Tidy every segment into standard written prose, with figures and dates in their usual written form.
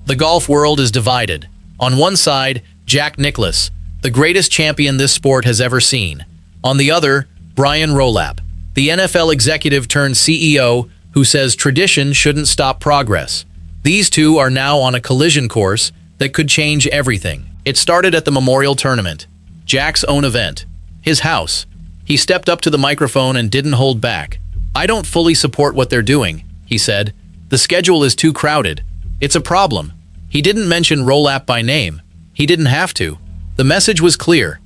The golf world is divided. On one side, Jack Nicklaus, the greatest champion this sport has ever seen. On the other, Brian Rolapp, the NFL executive turned CEO who says tradition shouldn't stop progress. These two are now on a collision course that could change everything. It started at the Memorial Tournament, Jack's own event, his house. He stepped up to the microphone and didn't hold back. "I don't fully support what they're doing," he said. "The schedule is too crowded. It's a problem." He didn't mention Rolap by name. He didn't have to. The message was clear.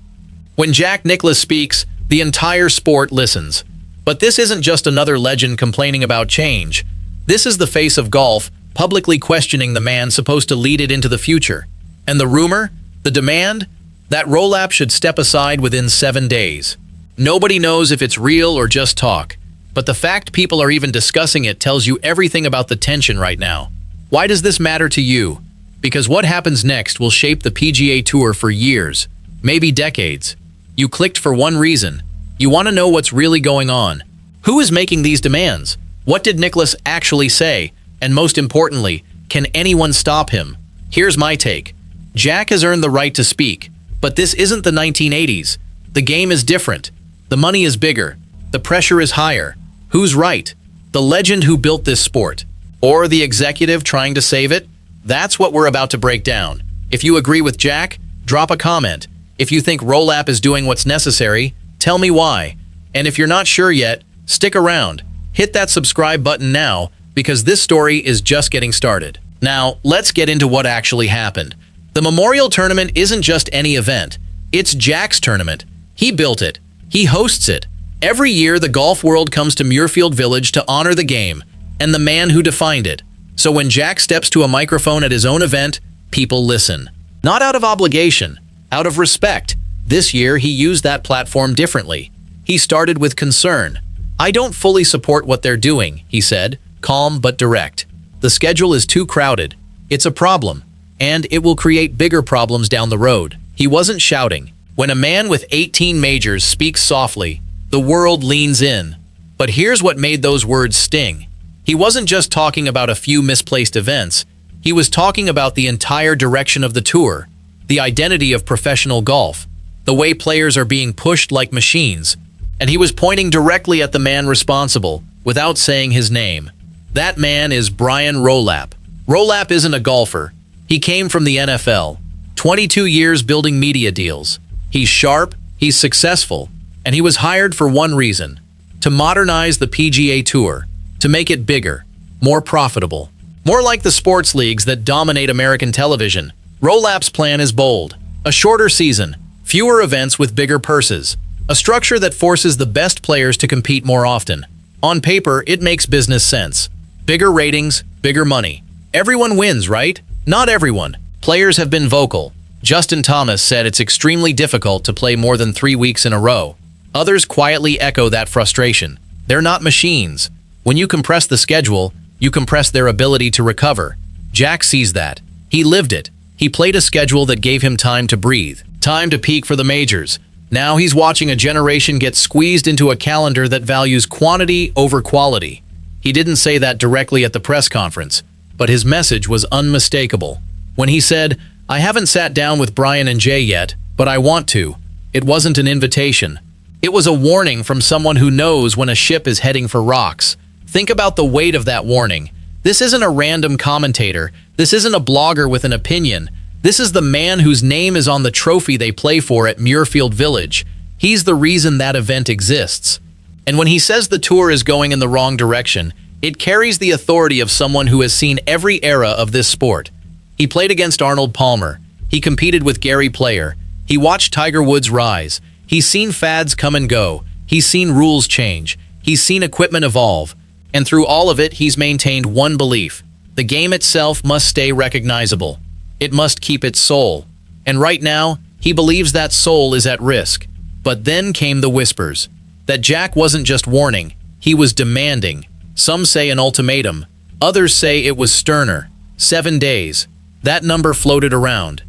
When Jack Nicklaus speaks, the entire sport listens. But this isn't just another legend complaining about change. This is the face of golf, publicly questioning the man supposed to lead it into the future. And the rumor, the demand, that Rolap should step aside within 7 days. Nobody knows if it's real or just talk. But the fact people are even discussing it tells you everything about the tension right now. Why does this matter to you? Because what happens next will shape the PGA Tour for years, maybe decades. You clicked for one reason. You want to know what's really going on. Who is making these demands? What did Nicklaus actually say? And most importantly, can anyone stop him? Here's my take. Jack has earned the right to speak, but this isn't the 1980s. The game is different. The money is bigger. The pressure is higher. Who's right? The legend who built this sport? Or the executive trying to save it? That's what we're about to break down. If you agree with Jack, drop a comment. If you think Rolap is doing what's necessary, tell me why. And if you're not sure yet, stick around. Hit that subscribe button now, because this story is just getting started. Now, let's get into what actually happened. The Memorial Tournament isn't just any event. It's Jack's tournament. He built it. He hosts it. Every year, the golf world comes to Muirfield Village to honor the game and the man who defined it. So when Jack steps to a microphone at his own event, people listen. Not out of obligation, out of respect. This year, he used that platform differently. He started with concern. "I don't fully support what they're doing," he said, calm but direct. "The schedule is too crowded. It's a problem, and it will create bigger problems down the road." He wasn't shouting. When a man with 18 majors speaks softly, the world leans in. But here's what made those words sting. He wasn't just talking about a few misplaced events. He was talking about the entire direction of the tour, the identity of professional golf, the way players are being pushed like machines. And he was pointing directly at the man responsible, without saying his name. That man is Brian Rolapp. Rolap isn't a golfer. He came from the NFL. 22 years building media deals. He's sharp, he's successful, and he was hired for one reason: to modernize the PGA Tour, to make it bigger, more profitable, more like the sports leagues that dominate American television. Rolap's plan is bold: a shorter season, fewer events with bigger purses, a structure that forces the best players to compete more often. On paper, it makes business sense. Bigger ratings, bigger money. Everyone wins, right? Not everyone. Players have been vocal. Justin Thomas said it's extremely difficult to play more than 3 weeks in a row. Others quietly echo that frustration. They're not machines. When you compress the schedule, you compress their ability to recover. Jack sees that. He lived it. He played a schedule that gave him time to breathe, time to peak for the majors. Now he's watching a generation get squeezed into a calendar that values quantity over quality. He didn't say that directly at the press conference, but his message was unmistakable. When he said, "I haven't sat down with Brian and Jay yet, but I want to," it wasn't an invitation. It was a warning from someone who knows when a ship is heading for rocks. Think about the weight of that warning. This isn't a random commentator. This isn't a blogger with an opinion. This is the man whose name is on the trophy they play for at Muirfield Village. He's the reason that event exists. And when he says the tour is going in the wrong direction, it carries the authority of someone who has seen every era of this sport. He played against Arnold Palmer. He competed with Gary Player. He watched Tiger Woods rise. He's seen fads come and go. He's seen rules change. He's seen equipment evolve. And through all of it, he's maintained one belief: the game itself must stay recognizable. It must keep its soul. And right now, he believes that soul is at risk. But then came the whispers that Jack wasn't just warning, he was demanding. Some say an ultimatum. Others say it was sterner. 7 days. That number floated around.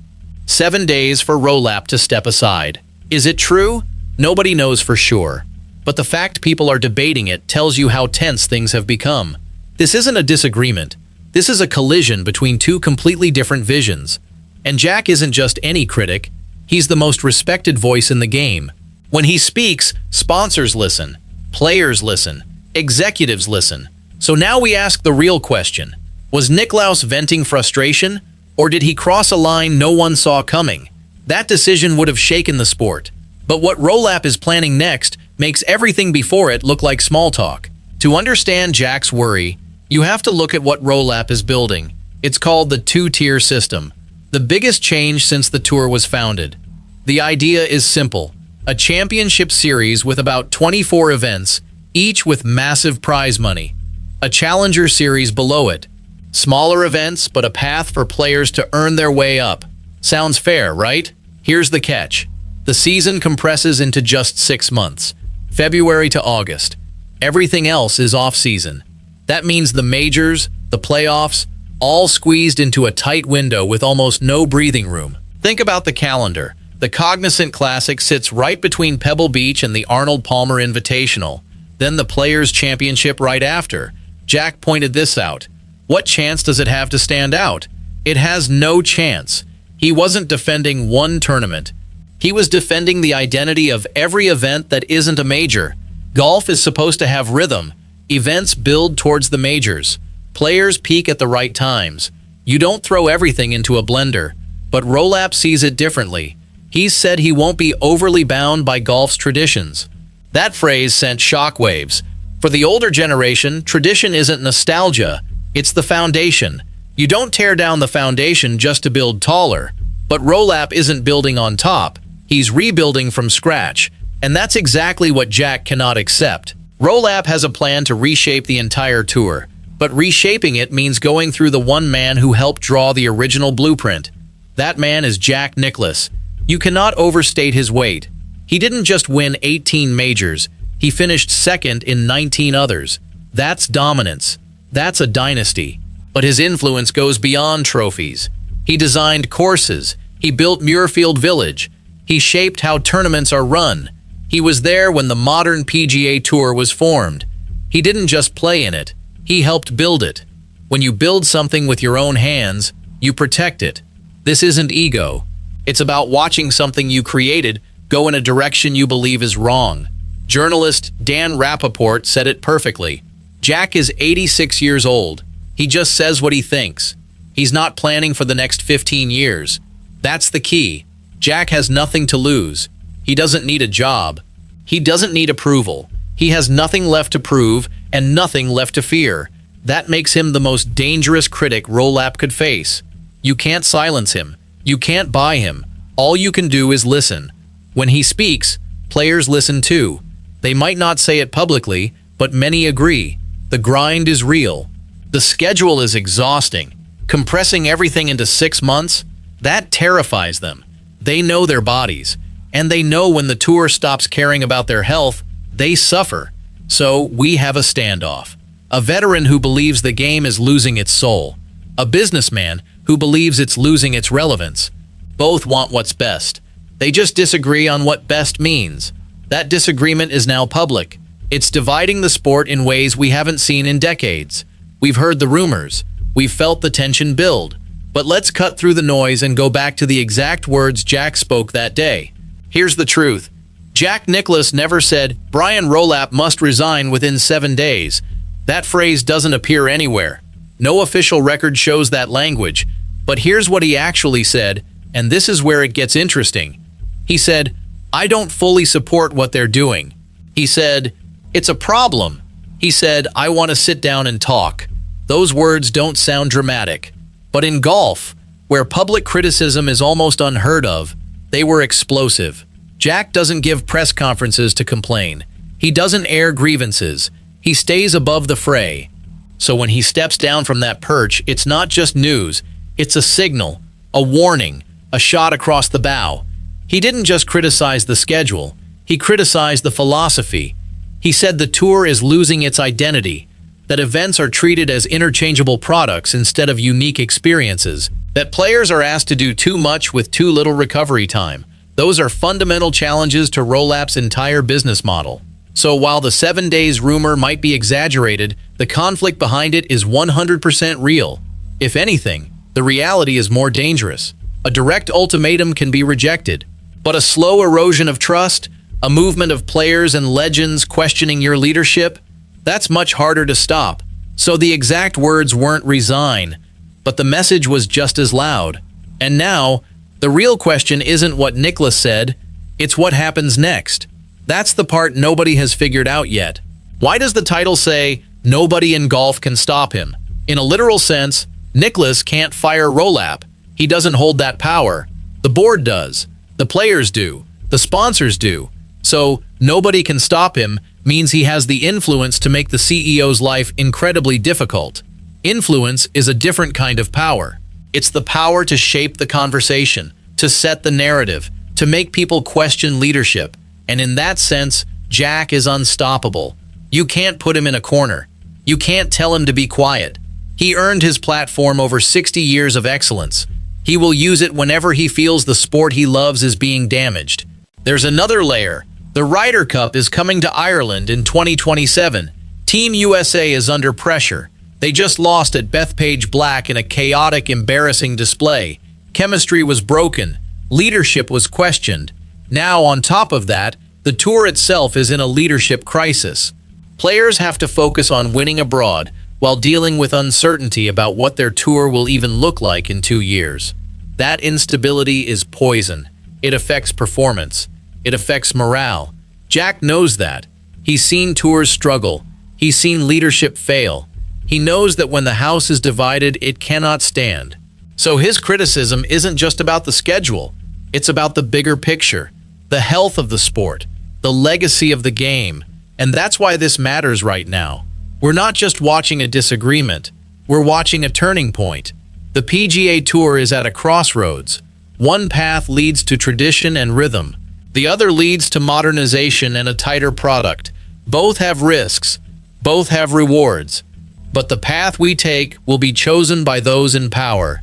7 days for Rolap to step aside. Is it true? Nobody knows for sure. But the fact people are debating it tells you how tense things have become. This isn't a disagreement. This is a collision between two completely different visions. And Jack isn't just any critic, he's the most respected voice in the game. When he speaks, sponsors listen, players listen, executives listen. So now we ask the real question. Was Nicklaus venting frustration, or did he cross a line no one saw coming? That decision would have shaken the sport. But what Rolap is planning next makes everything before it look like small talk. To understand Jack's worry, you have to look at what Rolap is building. It's called the two-tier system, the biggest change since the tour was founded. The idea is simple: a championship series with about 24 events, each with massive prize money. A challenger series below it. Smaller events, but a path for players to earn their way up. Sounds fair, right? Here's the catch. The season compresses into just 6 months, February to August. Everything else is off-season. That means the majors, the playoffs, all squeezed into a tight window with almost no breathing room. Think about the calendar. The Cognizant Classic sits right between Pebble Beach and the Arnold Palmer Invitational. Then the Players' Championship right after. Jack pointed this out. What chance does it have to stand out? It has no chance. He wasn't defending one tournament. He was defending the identity of every event that isn't a major. Golf is supposed to have rhythm. Events build towards the majors. Players peak at the right times. You don't throw everything into a blender. But Rolap sees it differently. He's said he won't be overly bound by golf's traditions. That phrase sent shockwaves. For the older generation, tradition isn't nostalgia. It's the foundation. You don't tear down the foundation just to build taller. But Rolap isn't building on top. He's rebuilding from scratch. And that's exactly what Jack cannot accept. Rolap has a plan to reshape the entire tour. But reshaping it means going through the one man who helped draw the original blueprint. That man is Jack Nicklaus. You cannot overstate his weight. He didn't just win 18 majors. He finished second in 19 others. That's dominance. That's a dynasty. But his influence goes beyond trophies. He designed courses. He built Muirfield Village. He shaped how tournaments are run. He was there when the modern PGA Tour was formed. He didn't just play in it. He helped build it. When you build something with your own hands, you protect it. This isn't ego. It's about watching something you created go in a direction you believe is wrong. Journalist Dan Rappaport said it perfectly. Jack is 86 years old. He just says what he thinks. He's not planning for the next 15 years. That's the key. Jack has nothing to lose. He doesn't need a job. He doesn't need approval. He has nothing left to prove and nothing left to fear. That makes him the most dangerous critic Rolap could face. You can't silence him. You can't buy him. All you can do is listen. When he speaks, players listen too. They might not say it publicly, but many agree. The grind is real. The schedule is exhausting. Compressing everything into 6 months, that terrifies them. They know their bodies, and they know when the tour stops caring about their health, they suffer. So we have a standoff. A veteran who believes the game is losing its soul. A businessman who believes it's losing its relevance. Both want what's best. They just disagree on what best means. That disagreement is now public. It's dividing the sport in ways we haven't seen in decades. We've heard the rumors. We've felt the tension build. But let's cut through the noise and go back to the exact words Jack spoke that day. Here's the truth. Jack Nicklaus never said, "Brian Rolapp must resign within 7 days." That phrase doesn't appear anywhere. No official record shows that language. But here's what he actually said, and this is where it gets interesting. He said, "I don't fully support what they're doing." He said, "It's a problem." He said, "I want to sit down and talk." Those words don't sound dramatic. But in golf, where public criticism is almost unheard of, they were explosive. Jack doesn't give press conferences to complain. He doesn't air grievances. He stays above the fray. So when he steps down from that perch, it's not just news. It's a signal, a warning, a shot across the bow. He didn't just criticize the schedule. He criticized the philosophy. He said the tour is losing its identity, that events are treated as interchangeable products instead of unique experiences, that players are asked to do too much with too little recovery time. Those are fundamental challenges to Rolap's entire business model. So while the 7 days rumor might be exaggerated, the conflict behind it is 100% real. If anything, the reality is more dangerous. A direct ultimatum can be rejected, but a slow erosion of trust, a movement of players and legends questioning your leadership, that's much harder to stop. So the exact words weren't resign, but the message was just as loud. And now, the real question isn't what Nicklaus said, it's what happens next. That's the part nobody has figured out yet. Why does the title say, "Nobody in golf can stop him"? In a literal sense, Nicklaus can't fire Rolap. He doesn't hold that power. The board does. The players do. The sponsors do. So, nobody can stop him means he has the influence to make the CEO's life incredibly difficult. Influence is a different kind of power. It's the power to shape the conversation, to set the narrative, to make people question leadership. And in that sense, Jack is unstoppable. You can't put him in a corner. You can't tell him to be quiet. He earned his platform over 60 years of excellence. He will use it whenever he feels the sport he loves is being damaged. There's another layer. The Ryder Cup is coming to Ireland in 2027. Team USA is under pressure. They just lost at Bethpage Black in a chaotic, embarrassing display. Chemistry was broken. Leadership was questioned. Now, on top of that, the tour itself is in a leadership crisis. Players have to focus on winning abroad while dealing with uncertainty about what their tour will even look like in 2 years. That instability is poison. It affects performance. It affects morale. Jack knows that. He's seen tours struggle. He's seen leadership fail. He knows that when the house is divided, it cannot stand. So his criticism isn't just about the schedule. It's about the bigger picture, the health of the sport, the legacy of the game. And that's why this matters right now. We're not just watching a disagreement. We're watching a turning point. The PGA Tour is at a crossroads. One path leads to tradition and rhythm. The other leads to modernization and a tighter product. Both have risks. Both have rewards. But the path we take will be chosen by those in power.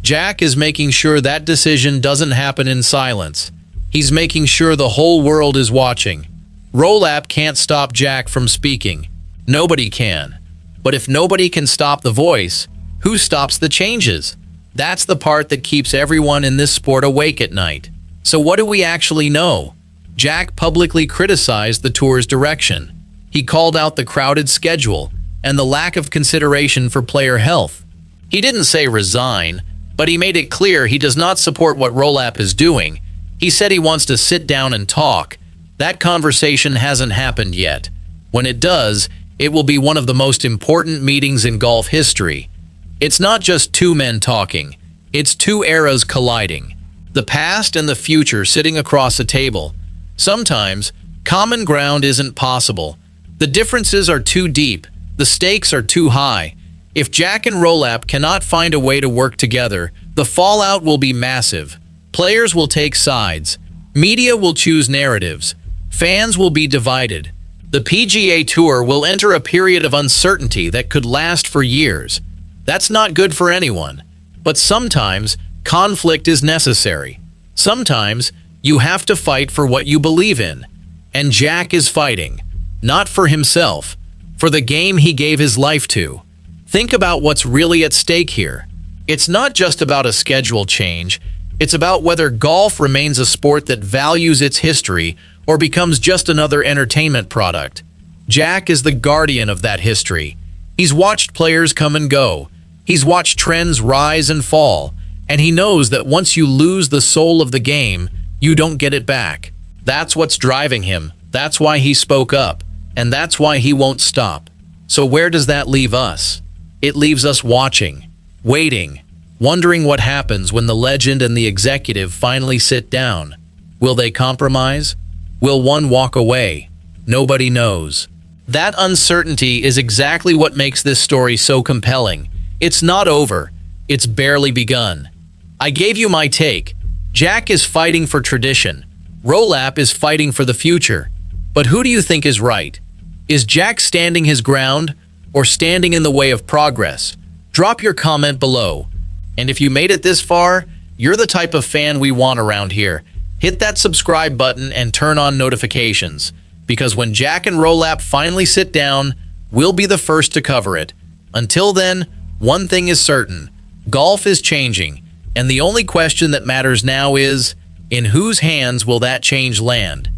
Jack is making sure that decision doesn't happen in silence. He's making sure the whole world is watching. Rolap can't stop Jack from speaking. Nobody can. But if nobody can stop the voice, who stops the changes? That's the part that keeps everyone in this sport awake at night. So what do we actually know? Jack publicly criticized the tour's direction. He called out the crowded schedule and the lack of consideration for player health. He didn't say resign, but he made it clear he does not support what Rolap is doing. He said he wants to sit down and talk. That conversation hasn't happened yet. When it does, it will be one of the most important meetings in golf history. It's not just two men talking. It's two eras colliding. The past and the future sitting across a table. Sometimes, common ground isn't possible. The differences are too deep. The stakes are too high. If Jack and Rolap cannot find a way to work together, the fallout will be massive. Players will take sides. Media will choose narratives. Fans will be divided. The PGA Tour will enter a period of uncertainty that could last for years. That's not good for anyone. But sometimes, conflict is necessary. Sometimes, you have to fight for what you believe in. And Jack is fighting. Not for himself. For the game he gave his life to. Think about what's really at stake here. It's not just about a schedule change. It's about whether golf remains a sport that values its history or becomes just another entertainment product. Jack is the guardian of that history. He's watched players come and go. He's watched trends rise and fall. And he knows that once you lose the soul of the game, you don't get it back. That's what's driving him. That's why he spoke up. And that's why he won't stop. So where does that leave us? It leaves us watching, waiting, wondering what happens when the legend and the executive finally sit down. Will they compromise? Will one walk away? Nobody knows. That uncertainty is exactly what makes this story so compelling. It's not over. It's barely begun. I gave you my take. Jack is fighting for tradition. Rolap is fighting for the future. But who do you think is right? Is Jack standing his ground or standing in the way of progress? Drop your comment below. And if you made it this far, you're the type of fan we want around here. Hit that subscribe button and turn on notifications. because when Jack and Rolap finally sit down, we'll be the first to cover it. Until then, one thing is certain: golf is changing, and the only question that matters now is, in whose hands will that change land?